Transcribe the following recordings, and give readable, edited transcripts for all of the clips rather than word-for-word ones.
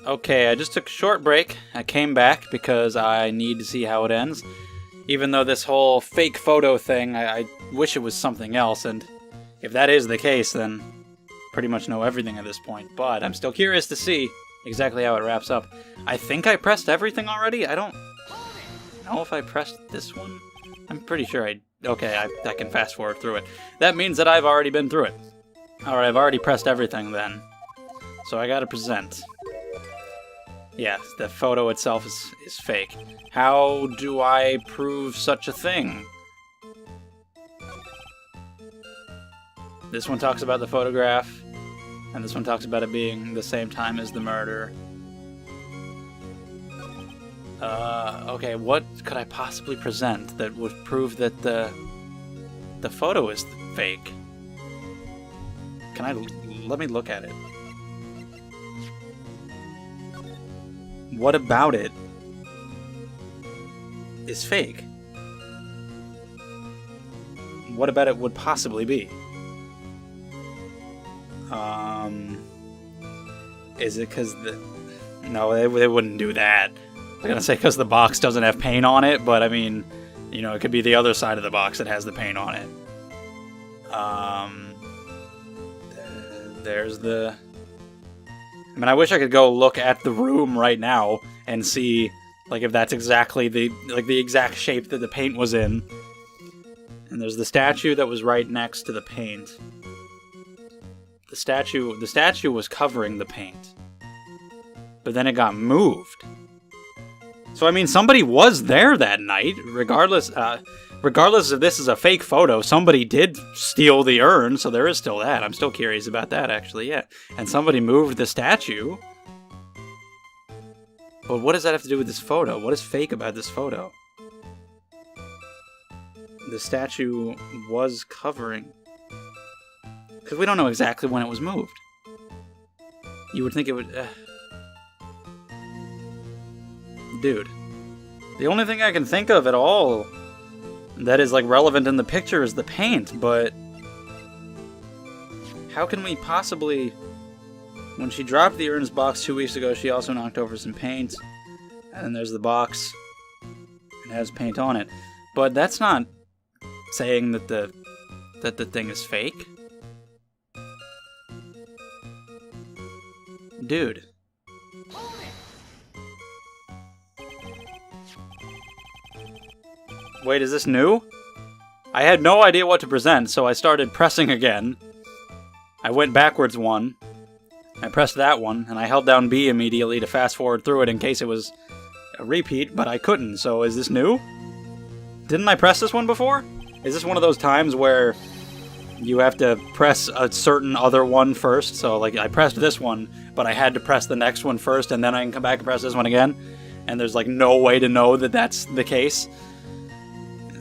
Okay, I just took a short break. I came back because I need to see how it ends. Even though this whole fake photo thing, I wish it was something else, and if that is the case, then pretty much know everything at this point. But I'm still curious to see exactly how it wraps up. I think I pressed everything already. I don't know if I pressed this one. I'm pretty sure okay, I can fast forward through it. That means that I've already been through it. Alright, I've already pressed everything then. So I gotta present. Yes, the photo itself is fake. How do I prove such a thing? This one talks about the photograph, and this one talks about it being the same time as the murder. Okay, what could I possibly present that would prove that the photo is fake? Let me look at it. What about it is fake? What about it would possibly be? Is it because No, they wouldn't do that. I was gonna say because the box doesn't have paint on it, but I mean, you know, it could be the other side of the box that has the paint on it. There's the... I mean, I wish I could go look at the room right now and see, like, if that's exactly the exact shape that the paint was in. And there's the statue that was right next to the paint. The statue was covering the paint. But then it got moved. So, I mean, somebody was there that night, regardless if this is a fake photo. Somebody did steal the urn, so there is still that. I'm still curious about that, actually, yeah. And somebody moved the statue. But what does that have to do with this photo? What is fake about this photo? The statue was covering... Because we don't know exactly when it was moved. You would think it would... Dude. The only thing I can think of at all that is, like, relevant in the picture is the paint, but... How can we possibly... When she dropped the urn's box 2 weeks ago, she also knocked over some paint. And then there's the box. It has paint on it. But that's not saying that the thing is fake. Dude. Wait, is this new? I had no idea what to present, so I started pressing again. I went backwards one. I pressed that one, and I held down B immediately to fast forward through it in case it was a repeat, but I couldn't, so is this new? Didn't I press this one before? Is this one of those times where you have to press a certain other one first? So, like, I pressed this one, but I had to press the next one first, and then I can come back and press this one again? And there's, like, no way to know that that's the case?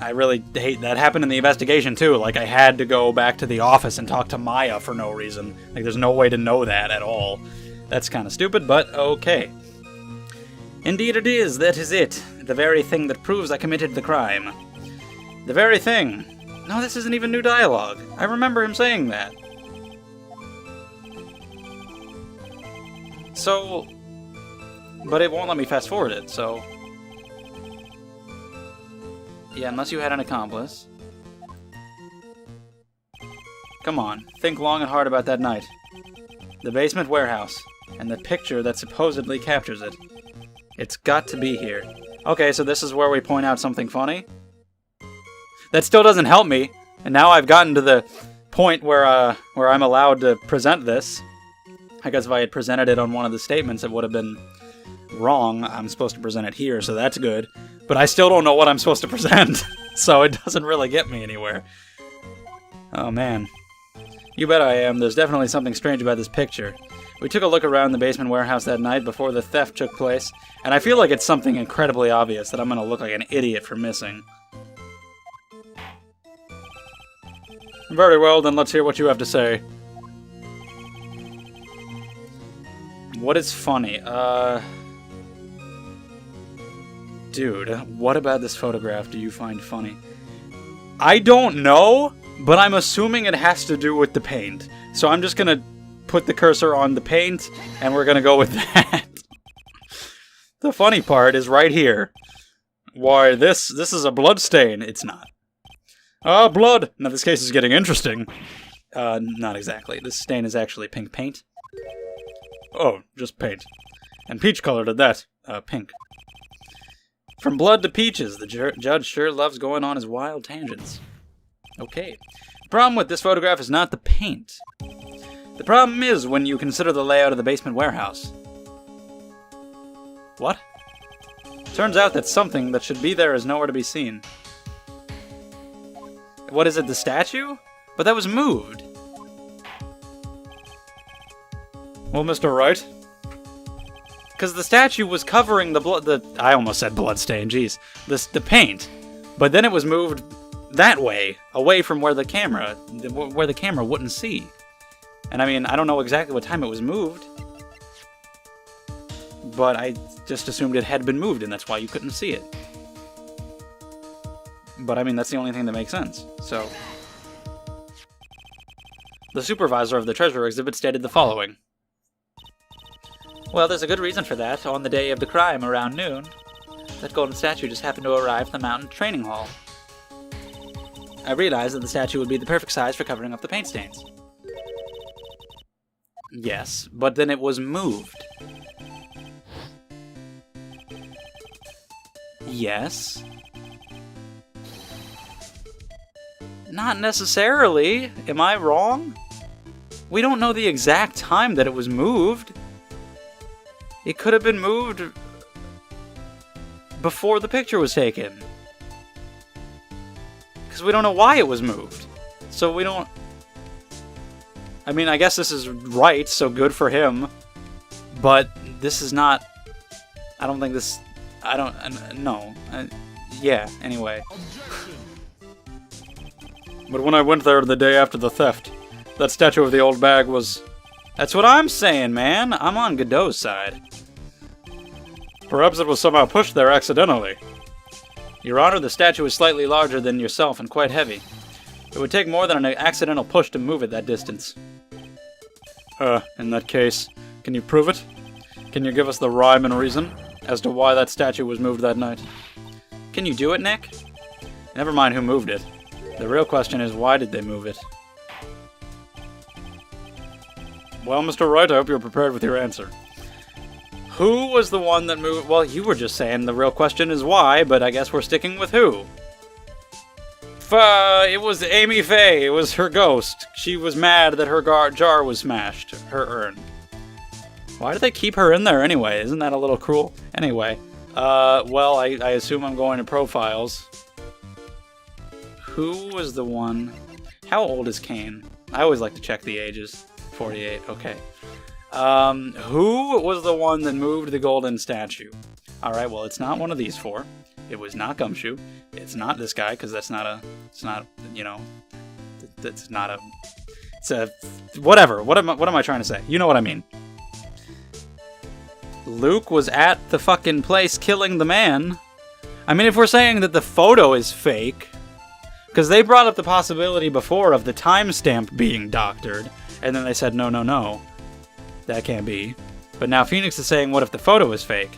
I really hate that. Happened in the investigation, too. Like, I had to go back to the office and talk to Maya for no reason. Like, there's no way to know that at all. That's kind of stupid, but okay. Indeed it is. That is it. The very thing that proves I committed the crime. The very thing. No, this isn't even new dialogue. I remember him saying that. So... But it won't let me fast forward it, so... Yeah, unless you had an accomplice. Come on, think long and hard about that night. The basement warehouse, and the picture that supposedly captures it. It's got to be here. Okay, so this is where we point out something funny? That still doesn't help me, and now I've gotten to the point where I'm allowed to present this. I guess if I had presented it on one of the statements, it would have been wrong. I'm supposed to present it here, so that's good. But I still don't know what I'm supposed to present, so it doesn't really get me anywhere. Oh, man. You bet I am. There's definitely something strange about this picture. We took a look around the basement warehouse that night before the theft took place, and I feel like it's something incredibly obvious that I'm going to look like an idiot for missing. Very well, then let's hear what you have to say. What is funny? Dude, what about this photograph do you find funny? I don't know, but I'm assuming it has to do with the paint. So I'm just gonna put the cursor on the paint, and we're gonna go with that. The funny part is right here. Why, this is a blood stain. It's not. Ah, blood! Now this case is getting interesting. Not exactly. This stain is actually pink paint. Oh, just paint. And peach-colored at that. Pink. From blood to peaches, the judge sure loves going on his wild tangents. Okay. The problem with this photograph is not the paint. The problem is when you consider the layout of the basement warehouse. What? Turns out that something that should be there is nowhere to be seen. What is it, the statue? But that was moved. Well, Mr. Wright? Because the statue was covering the blood, I almost said bloodstain, jeez. The paint. But then it was moved that way, away from where the camera wouldn't see. And I mean, I don't know exactly what time it was moved. But I just assumed it had been moved, and that's why you couldn't see it. But I mean, that's the only thing that makes sense, so... The supervisor of the treasure exhibit stated the following. Well, there's a good reason for that. On the day of the crime, around noon, that golden statue just happened to arrive at the mountain training hall. I realized that the statue would be the perfect size for covering up the paint stains. Yes, but then it was moved. Yes. Not necessarily. Am I wrong? We don't know the exact time that it was moved. It could have been moved before the picture was taken. Because we don't know why it was moved. So we don't... I mean, I guess this is right, so good for him. But this is not... I don't think this... I don't... no. Yeah, anyway. But when I went there the day after the theft, that statue of the old bag was... That's what I'm saying, man. I'm on Godot's side. Perhaps it was somehow pushed there accidentally. Your Honor, the statue is slightly larger than yourself and quite heavy. It would take more than an accidental push to move it that distance. In that case, can you prove it? Can you give us the rhyme and reason as to why that statue was moved that night? Can you do it, Nick? Never mind who moved it. The real question is, why did they move it? Well, Mr. Wright, I hope you're prepared with your answer. Who was the one that moved... Well, you were just saying the real question is why, but I guess we're sticking with who. It was Amy Faye. It was her ghost. She was mad that her jar was smashed. Her urn. Why do they keep her in there anyway? Isn't that a little cruel? Anyway. Well, I assume I'm going to profiles. Who was the one... How old is Kane? I always like to check the ages. 48, okay. Who was the one that moved the golden statue? Alright, well, it's not one of these four. It was not Gumshoe. It's not this guy, because that's not a... It's not, you know... That's not a... It's a... Whatever. What am I trying to say? You know what I mean. Luke was at the fucking place killing the man. I mean, if we're saying that the photo is fake... Because they brought up the possibility before of the timestamp being doctored, and then they said, no, no, no. That can't be. But now Phoenix is saying, what if the photo is fake?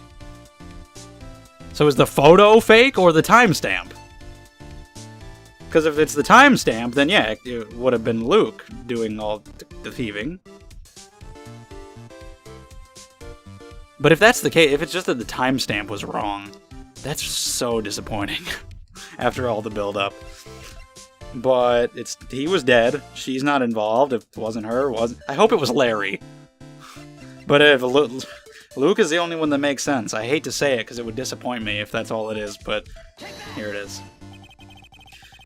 So is the photo fake or the timestamp? Because if it's the timestamp, then yeah, it would have been Luke doing all the thieving. But if that's the case, if it's just that the timestamp was wrong, that's so disappointing after all the build-up. But he was dead. She's not involved. If it wasn't her, I hope it was Larry. But if Luke is the only one that makes sense. I hate to say it because it would disappoint me if that's all it is, but here it is.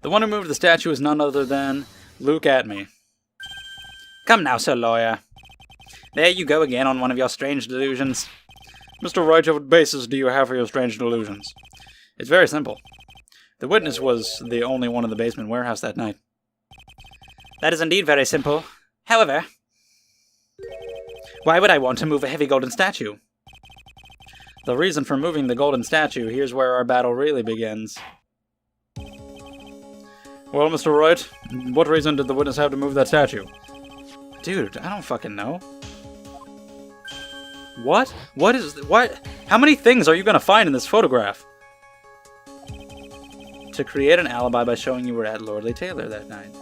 The one who moved the statue is none other than Luke Atme. Come now, Sir Lawyer. There you go again on one of your strange delusions. Mr. Wright, what basis do you have for your strange delusions? It's very simple. The witness was the only one in the basement warehouse that night. That is indeed very simple. However, why would I want to move a heavy golden statue? The reason for moving the golden statue, here's where our battle really begins. Well, Mr. Wright, what reason did the witness have to move that statue? Dude, I don't fucking know. What? What? How many things are you gonna find in this photograph? To create an alibi by showing you were at Lordly Taylor that night.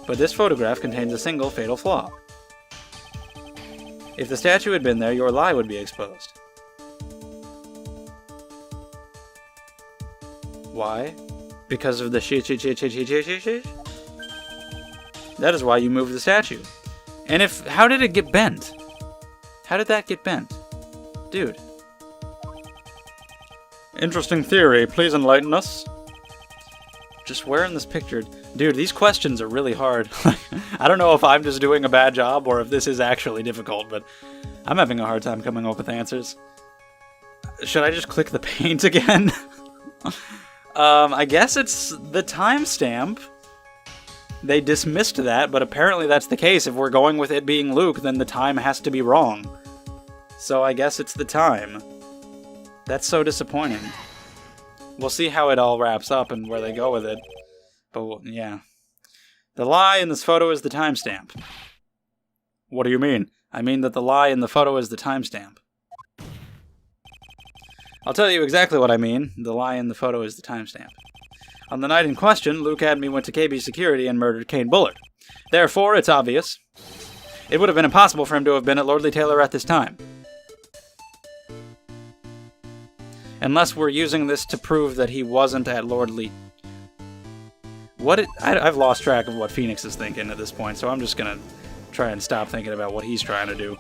But this photograph contains a single fatal flaw. If the statue had been there, your lie would be exposed. Why? Because of the shi. That is why you moved the statue. And how did it get bent? How did that get bent? Dude. Interesting theory. Please enlighten us. Just where in this picture? Dude, these questions are really hard. I don't know if I'm just doing a bad job or if this is actually difficult, but I'm having a hard time coming up with answers. Should I just click the paint again? I guess it's the timestamp. They dismissed that, but apparently that's the case. If we're going with it being Luke, then the time has to be wrong. So I guess it's the time. That's so disappointing. We'll see how it all wraps up and where they go with it. But, yeah. The lie in this photo is the timestamp. What do you mean? I mean that the lie in the photo is the timestamp. I'll tell you exactly what I mean. The lie in the photo is the timestamp. On the night in question, Luke Adamy went to KB Security and murdered Kane Bullard. Therefore, it's obvious. It would have been impossible for him to have been at Lordly Taylor at this time. Unless we're using this to prove that he wasn't at Lordly... I've lost track of what Phoenix is thinking at this point, so I'm just gonna try and stop thinking about what he's trying to do.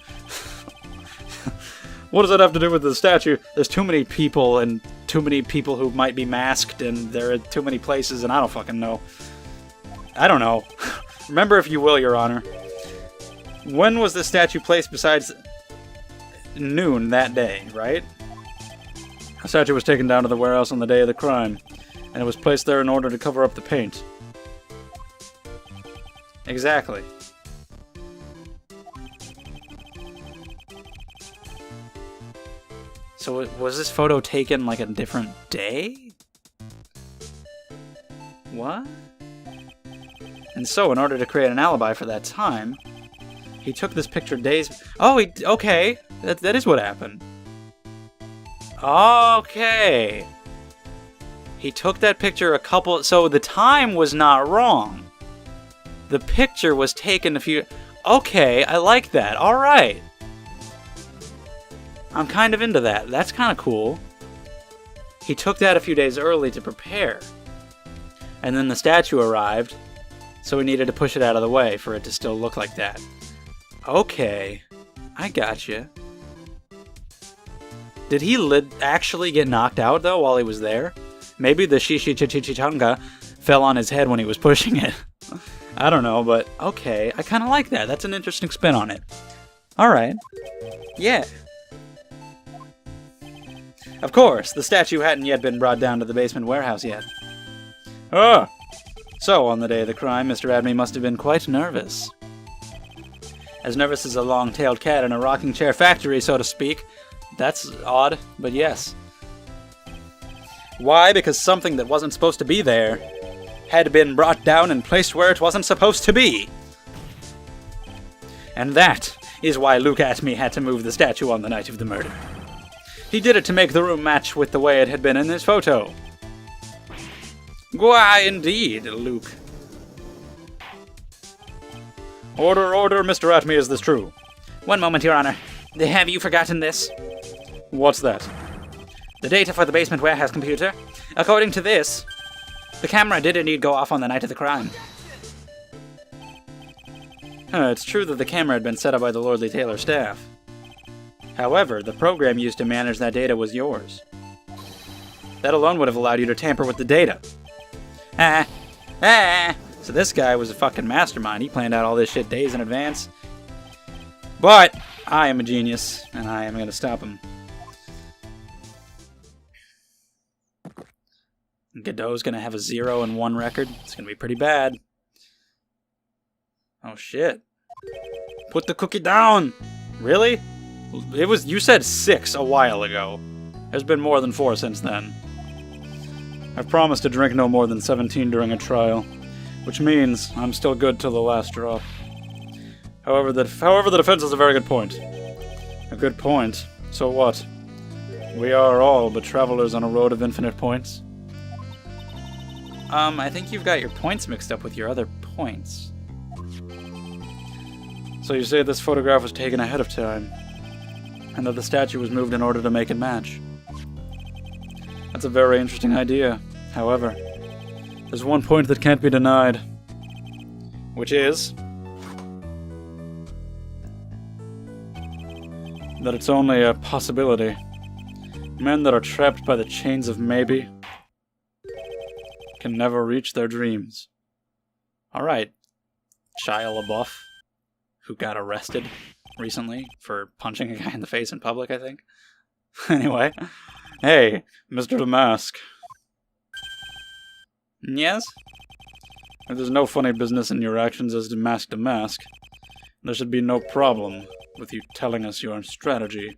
What does that have to do with the statue? There's too many people, and too many people who might be masked, and there are too many places, and I don't fucking know. I don't know. Remember if you will, Your Honor. When was the statue placed besides noon that day, right? The statue was taken down to the warehouse on the day of the crime, and it was placed there in order to cover up the paint. Exactly. So was this photo taken like a different day? What? And so, in order to create an alibi for that time, he took this picture days... Oh, okay. That is what happened. Okay. He took that picture so the time was not wrong. The picture was taken a few... Okay, I like that. Alright. I'm kind of into that. That's kind of cool. He took that a few days early to prepare. And then the statue arrived, so he needed to push it out of the way for it to still look like that. Okay. I gotcha. Did he actually get knocked out, though, while he was there? Maybe the Shishi-Chichichanga fell on his head when he was pushing it. I don't know, but okay. I kind of like that. That's an interesting spin on it. Alright. Yeah. Of course, the statue hadn't yet been brought down to the basement warehouse yet. Ah! So, on the day of the crime, Mr. Adamy must have been quite nervous. As nervous as a long-tailed cat in a rocking chair factory, so to speak. That's odd, but yes. Why? Because something that wasn't supposed to be there had been brought down and placed where it wasn't supposed to be. And that is why Luke Adamy had to move the statue on the night of the murder. He did it to make the room match with the way it had been in this photo. Why, indeed, Luke. Order, order, Mr. Adamy, is this true? One moment, Your Honor. Have you forgotten this? What's that? The data for the basement warehouse computer. According to this, the camera did indeed go off on the night of the crime. It's true that the camera had been set up by the Lordly Taylor staff. However, the program used to manage that data was yours. That alone would have allowed you to tamper with the data. So this guy was a fucking mastermind. He planned out all this shit days in advance. But I am a genius, and I am going to stop him. Godot's going to have a 0 and 1 record. It's going to be pretty bad. Oh, shit. Put the cookie down! Really? You said 6 a while ago. There's been more than 4 since then. I've promised to drink no more than 17 during a trial, which means I'm still good till the last drop. However, the defense is a very good point. A good point. So what? We are all but travelers on a road of infinite points. I think you've got your points mixed up with your other points. So you say this photograph was taken ahead of time, and that the statue was moved in order to make it match. That's a very interesting idea. However, there's one point that can't be denied, which is that it's only a possibility. Men that are trapped by the chains of maybe can never reach their dreams. Alright, Shia LaBeouf, who got arrested recently for punching a guy in the face in public, I think. Anyway, hey, Mr. The Mask. Yes? If there's no funny business in your actions as to mask, there should be no problem with you telling us your strategy.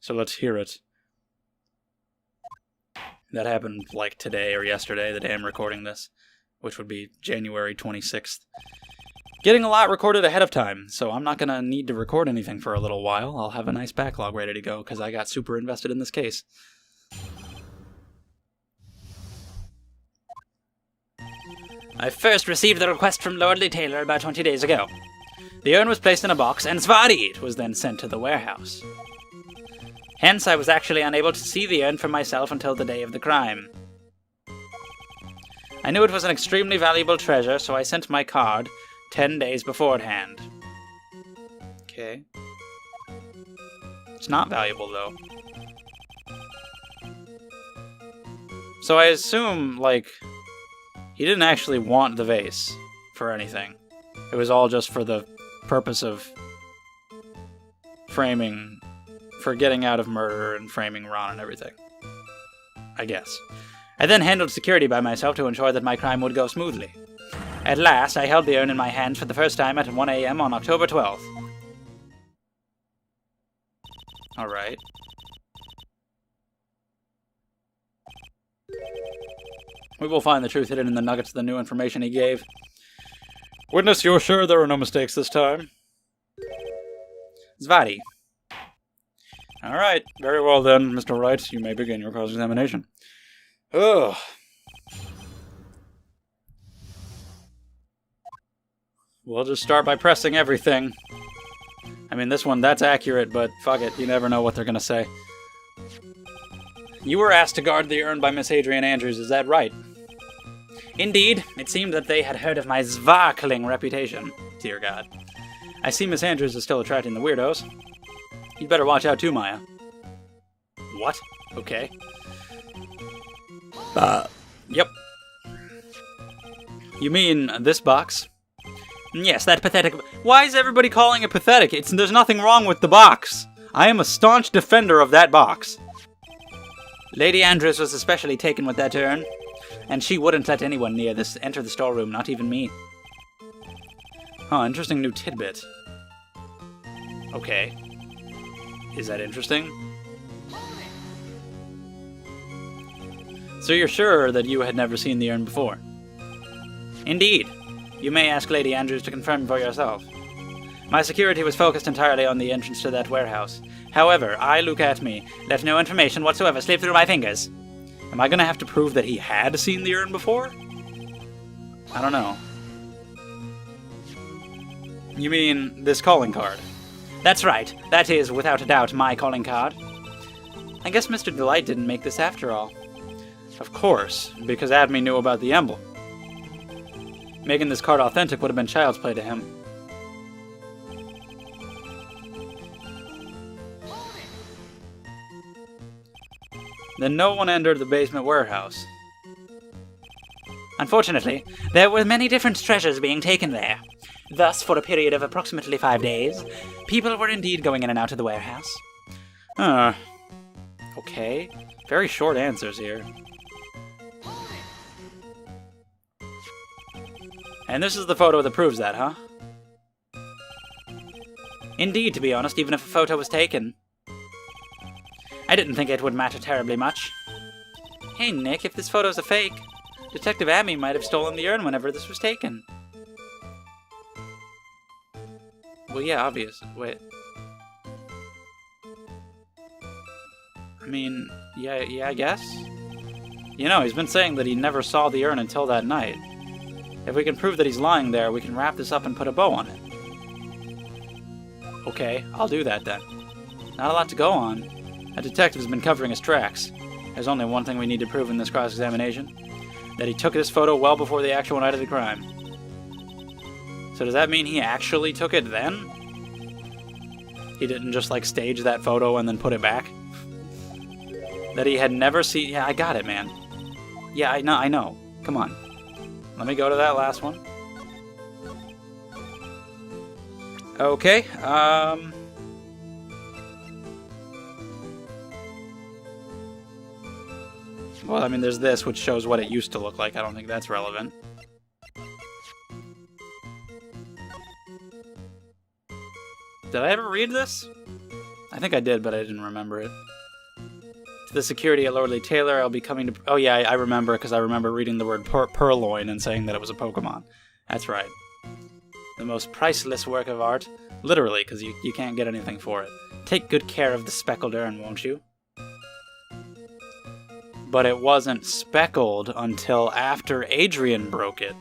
So let's hear it. That happened like today or yesterday, the day I'm recording this, which would be January 26th. Getting a lot recorded ahead of time, so I'm not going to need to record anything for a little while. I'll have a nice backlog ready to go because I got super invested in this case. I first received the request from Lordly Taylor about 20 days ago. The urn was placed in a box, and Svarit was then sent to the warehouse. Hence, I was actually unable to see the urn for myself until the day of the crime. I knew it was an extremely valuable treasure, so I sent my card 10 days beforehand. Okay. It's not valuable, though. So I assume, like, he didn't actually want the vase for anything. It was all just for the purpose of framing, for getting out of murder and framing Ron and everything. I guess. I then handled security by myself to ensure that my crime would go smoothly. At last, I held the urn in my hands for the first time at 1 a.m. on October 12th. Alright. We will find the truth hidden in the nuggets of the new information he gave. Witness, you're sure there were no mistakes this time? Zvati. Alright, very well then, Mr. Wright. You may begin your cross-examination. Ugh. We'll just start by pressing everything. I mean, this one, that's accurate, but fuck it, you never know what they're gonna say. You were asked to guard the urn by Miss Adrian Andrews, is that right? Indeed, it seemed that they had heard of my sparkling reputation. Dear God. I see Miss Andrews is still attracting the weirdos. You'd better watch out too, Maya. What? Okay. Yep. You mean this box? Yes, that pathetic... Why is everybody calling it pathetic? There's nothing wrong with the box. I am a staunch defender of that box. Lady Andrews was especially taken with that urn, and she wouldn't let anyone near this enter the storeroom, not even me. Huh, interesting new tidbit. Okay. Is that interesting? So you're sure that you had never seen the urn before? Indeed. You may ask Lady Andrews to confirm for yourself. My security was focused entirely on the entrance to that warehouse. However, I, look at me, let no information whatsoever slip through my fingers. Am I gonna have to prove that he had seen the urn before? I don't know. You mean this calling card? That's right. That is, without a doubt, my calling card. I guess Mr. Delight didn't make this after all. Of course, because Adme knew about the emblem. Making this card authentic would have been child's play to him. Then no one entered the basement warehouse. Unfortunately, there were many different treasures being taken there. Thus, for a period of approximately 5 days, people were indeed going in and out of the warehouse. Okay. Very short answers here. And this is the photo that proves that, huh? Indeed, to be honest, even if a photo was taken. I didn't think it would matter terribly much. Hey, Nick, if this photo's a fake, Detective Amy might have stolen the urn whenever this was taken. Well, yeah, obvious. Wait. I mean, yeah, I guess? You know, he's been saying that he never saw the urn until that night. If we can prove that he's lying there, we can wrap this up and put a bow on it. Okay, I'll do that then. Not a lot to go on. A detective has been covering his tracks. There's only one thing we need to prove in this cross-examination. That he took this photo well before the actual night of the crime. So does that mean he actually took it then? He didn't just, like, stage that photo and then put it back? That he had never seen... Yeah, I got it, man. Yeah, I know. Come on. Let me go to that last one. Okay, well, I mean, there's this, which shows what it used to look like. I don't think that's relevant. Did I ever read this? I think I did, but I didn't remember it. To the security at Lordly Taylor, I'll be coming to... Oh, yeah, I remember, because I remember reading the word purloin and saying that it was a Pokemon. That's right. The most priceless work of art. Literally, because you can't get anything for it. Take good care of the speckled urn, won't you? But it wasn't speckled until after Adrian broke it.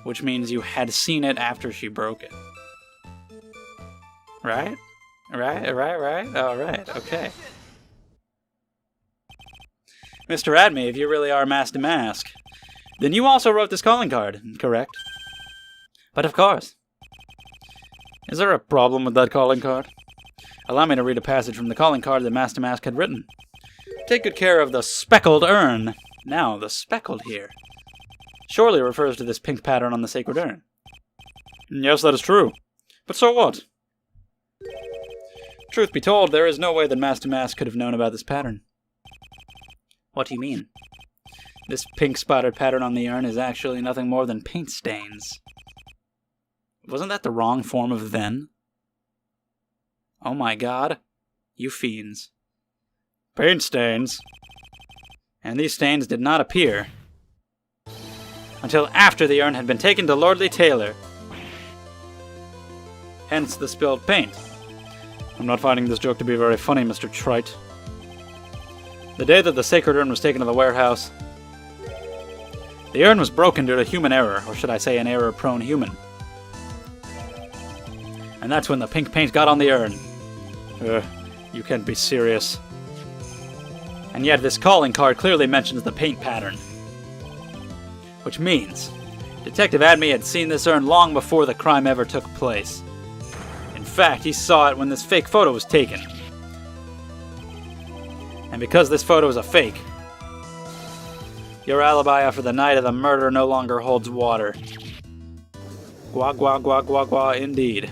Which means you had seen it after she broke it. Right? Right? Alright, okay. Mr. Adme, if you really are Master Mask, then you also wrote this calling card, correct? But of course. Is there a problem with that calling card? Allow me to read a passage from the calling card that Master Mask had written. Take good care of the speckled urn. Now, the speckled here surely refers to this pink pattern on the sacred urn. Yes, that is true. But so what? Truth be told, there is no way that Master Mask could have known about this pattern. What do you mean? This pink spotted pattern on the urn is actually nothing more than paint stains. Wasn't that the wrong form of then? Oh my god. You fiends. Paint stains. And these stains did not appear until after the urn had been taken to Lordly Taylor. Hence the spilled paint. I'm not finding this joke to be very funny, Mr. Trite. The day that the sacred urn was taken to the warehouse, the urn was broken due to human error, or should I say an error-prone human. And that's when the pink paint got on the urn. You can't be serious. And yet this calling card clearly mentions the paint pattern. Which means Detective Adme had seen this urn long before the crime ever took place. In fact, he saw it when this fake photo was taken. And because this photo is a fake, your alibi for the night of the murder no longer holds water. Gua gua gua gua gua indeed.